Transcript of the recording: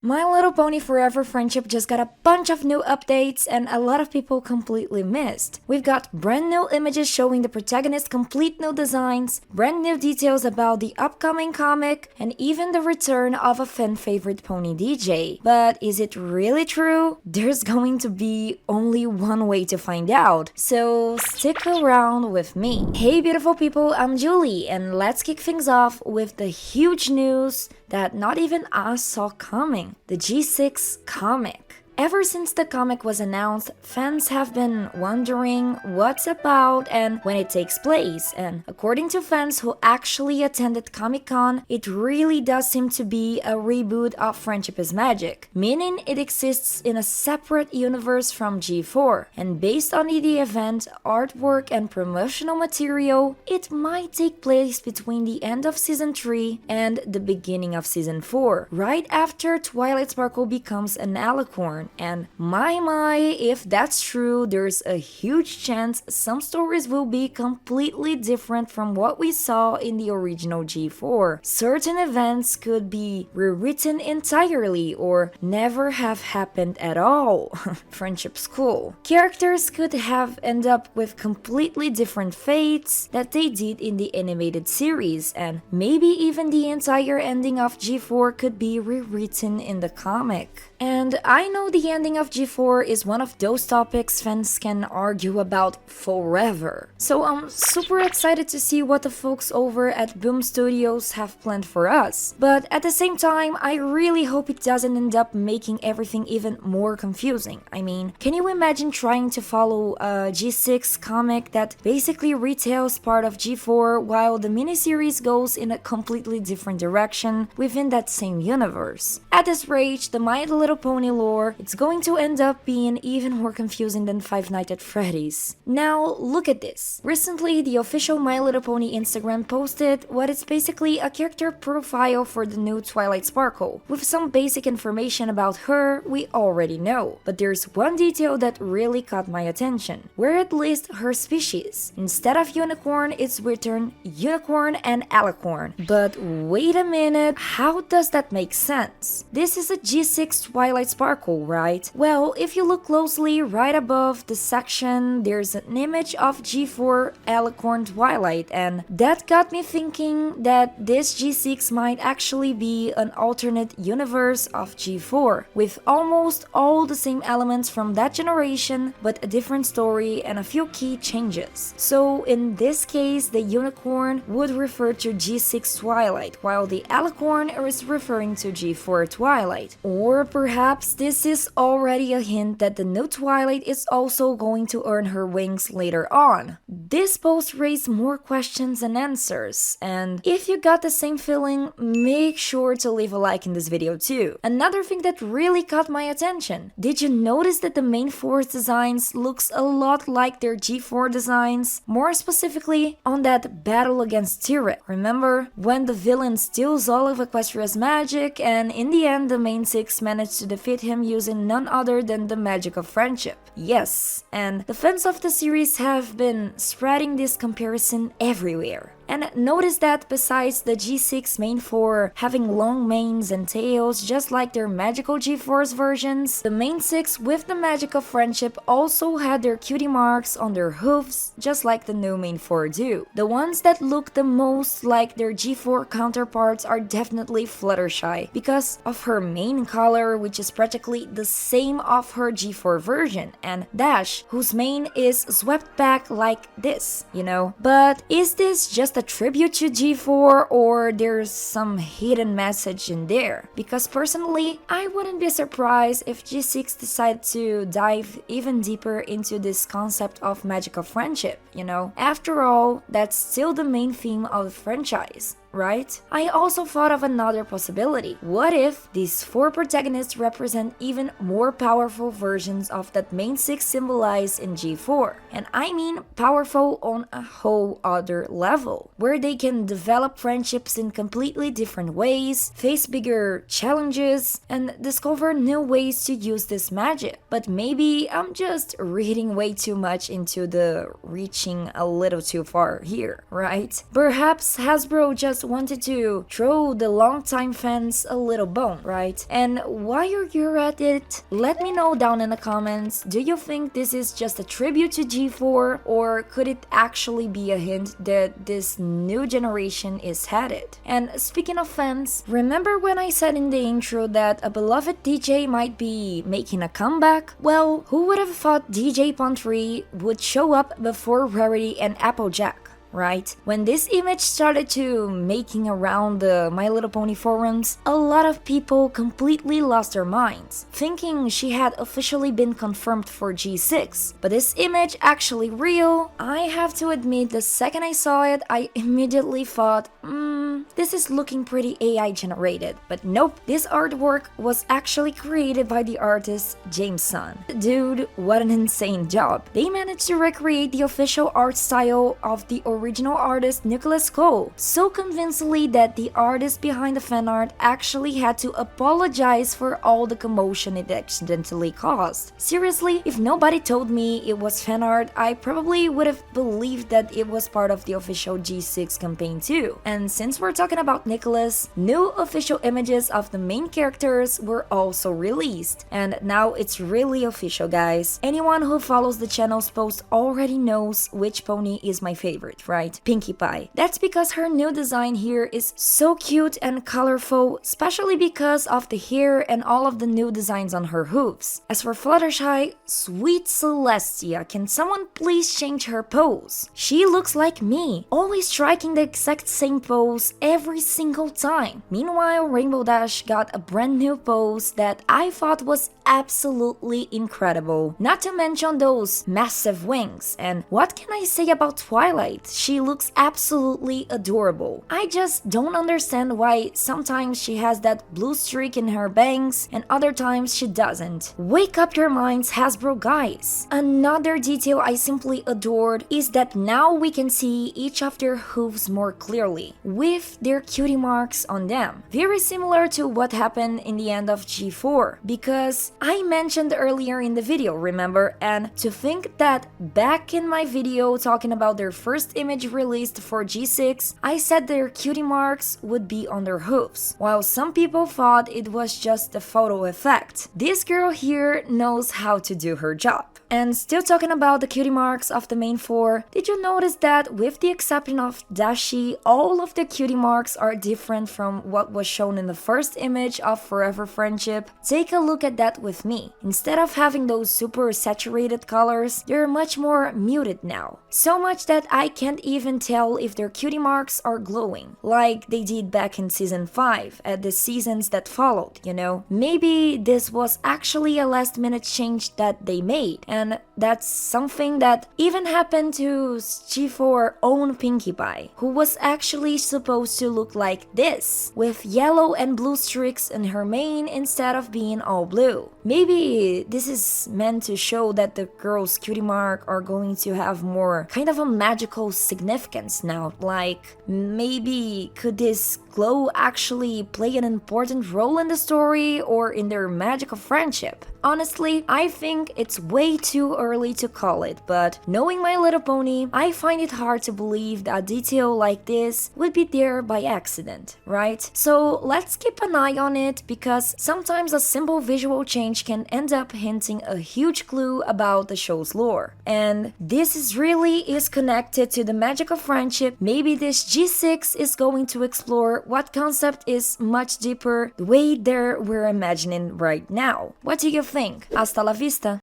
My Little Pony Forever Friendship just got a bunch of new updates and a lot of people completely missed. We've got brand new images showing the protagonist complete new designs, brand new details about the upcoming comic, and even the return of a fan favorite pony DJ. But is it really true? There's going to be only one way to find out, so stick around with me. Hey beautiful people, I'm Julie, and let's kick things off with the huge news that not even us saw coming. The G6 comic. Ever since the comic was announced, fans have been wondering what's about and when it takes place, and according to fans who actually attended Comic-Con, it really does seem to be a reboot of Friendship is Magic, meaning it exists in a separate universe from G4, and based on the event, artwork and promotional material, it might take place between the end of Season 3 and the beginning of Season 4, right after Twilight Sparkle becomes an alicorn. And my, if that's true, there's a huge chance some stories will be completely different from what we saw in the original G4. Certain events could be rewritten entirely or never have happened at all. Friendship's cool. Characters could have end up with completely different fates that they did in the animated series, and maybe even the entire ending of G4 could be rewritten in the comic. And I know the ending of G4 is one of those topics fans can argue about forever. So I'm super excited to see what the folks over at Boom Studios have planned for us. But at the same time, I really hope it doesn't end up making everything even more confusing. I mean, can you imagine trying to follow a G6 comic that basically retells part of G4 while the miniseries goes in a completely different direction within that same universe? At this rate, the My Little Pony lore, it's going to end up being even more confusing than Five Nights at Freddy's. Now, look at this. Recently, the official My Little Pony Instagram posted what is basically a character profile for the new Twilight Sparkle, with some basic information about her we already know. But there's one detail that really caught my attention, where it lists her species. Instead of unicorn, it's written unicorn and alicorn. But wait a minute, how does that make sense? This is a G6 Twilight Sparkle, right? Well, if you look closely, right above the section, there's an image of G4 Alicorn Twilight, and that got me thinking that this G6 might actually be an alternate universe of G4, with almost all the same elements from that generation, but a different story and a few key changes. So in this case, the unicorn would refer to G6 Twilight, while the alicorn is referring to G4 Twilight. Or perhaps this is already a hint that the new Twilight is also going to earn her wings later on. This post raised more questions than answers, and if you got the same feeling, make sure to leave a like in this video too. Another thing that really caught my attention, did you notice that the main four's designs looks a lot like their G4 designs? More specifically, on that battle against T-Rex. Remember, when the villain steals all of Equestria's magic, and in the end the main six managed to defeat him using none other than the magic of friendship. Yes, and the fans of the series have been spreading this comparison everywhere. And notice that besides the G6 main four having long manes and tails just like their magical G4's versions, the main six with the magic of friendship also had their cutie marks on their hoofs just like the new main four do. The ones that look the most like their G4 counterparts are definitely Fluttershy because of her mane color, which is practically the same of her G4 version, and Dash, whose mane is swept back like this, you know. But is this just a tribute to G4 or there's some hidden message in there? Because personally, I wouldn't be surprised if G6 decided to dive even deeper into this concept of magic of friendship, you know? After all, that's still the main theme of the franchise, right? I also thought of another possibility. What if these four protagonists represent even more powerful versions of that main six symbolized in G4? And I mean powerful on a whole other level, where they can develop friendships in completely different ways, face bigger challenges, and discover new ways to use this magic. But maybe I'm just reading way too much into the reaching a little too far here, right? Perhaps Hasbro just just wanted to throw the longtime fans a little bone, right? And while you're at it, let me know down in the comments, do you think this is just a tribute to G4, or could it actually be a hint that this new generation is headed? And speaking of fans, remember when I said in the intro that a beloved DJ might be making a comeback? Well, who would have thought DJ Pon 3 would show up before Rarity and Applejack? Right? When this image started to making around the My Little Pony forums, a lot of people completely lost their minds, thinking she had officially been confirmed for G6. But is image actually real? I have to admit, the second I saw it, I immediately thought, this is looking pretty AI generated. But nope, this artwork was actually created by the artist James Sun. Dude, what an insane job. They managed to recreate the official art style of the original artist Nicholas Cole so convincingly that the artist behind the fan art actually had to apologize for all the commotion it accidentally caused. Seriously, if nobody told me it was fan art, I probably would have believed that it was part of the official G6 campaign too. And since we're talking about Nicholas, new official images of the main characters were also released. And now it's really official, guys. Anyone who follows the channel's post already knows which pony is my favorite, right? Pinkie Pie. That's because her new design here is so cute and colorful, especially because of the hair and all of the new designs on her hooves. As for Fluttershy, sweet Celestia, can someone please change her pose? She looks like me, always striking the exact same pose every single time. Meanwhile, Rainbow Dash got a brand new pose that I thought was absolutely incredible. Not to mention those massive wings. And what can I say about Twilight? She looks absolutely adorable. I just don't understand why sometimes she has that blue streak in her bangs and other times she doesn't. Wake up your minds, Hasbro guys! Another detail I simply adored is that now we can see each of their hooves more clearly, with their cutie marks on them. Very similar to what happened in the end of G4, because I mentioned earlier in the video, remember? And to think that back in my video talking about their first image released for G6, I said their cutie marks would be on their hooves, while some people thought it was just a photo effect. This girl here knows how to do her job. And still talking about the cutie marks of the main four, did you notice that with the exception of Dashi, all of the cutie marks are different from what was shown in the first image of Forever Friendship? Take a look at that with me. Instead of having those super saturated colors, they're much more muted now. So much that I can't even tell if their cutie marks are glowing, like they did back in season 5 at the seasons that followed, you know? Maybe this was actually a last minute change that they made, and that's something that even happened to G4 own Pinkie Pie, who was actually supposed to look like this, with yellow and blue streaks in her mane instead of being all blue. Maybe this is meant to show that the girl's cutie mark are going to have more kind of a magical significance now, like maybe could this glow actually play an important role in the story or in their magical friendship? Honestly, I think it's way too early to call it, but knowing My Little Pony, I find it hard to believe that a detail like this would be there by accident, right? So let's keep an eye on it, because sometimes a simple visual change can end up hinting a huge clue about the show's lore. And this is connected to the magical friendship. Maybe this G6 is going to explore what concept is much deeper the way we're imagining right now. What do you think? Hasta la vista!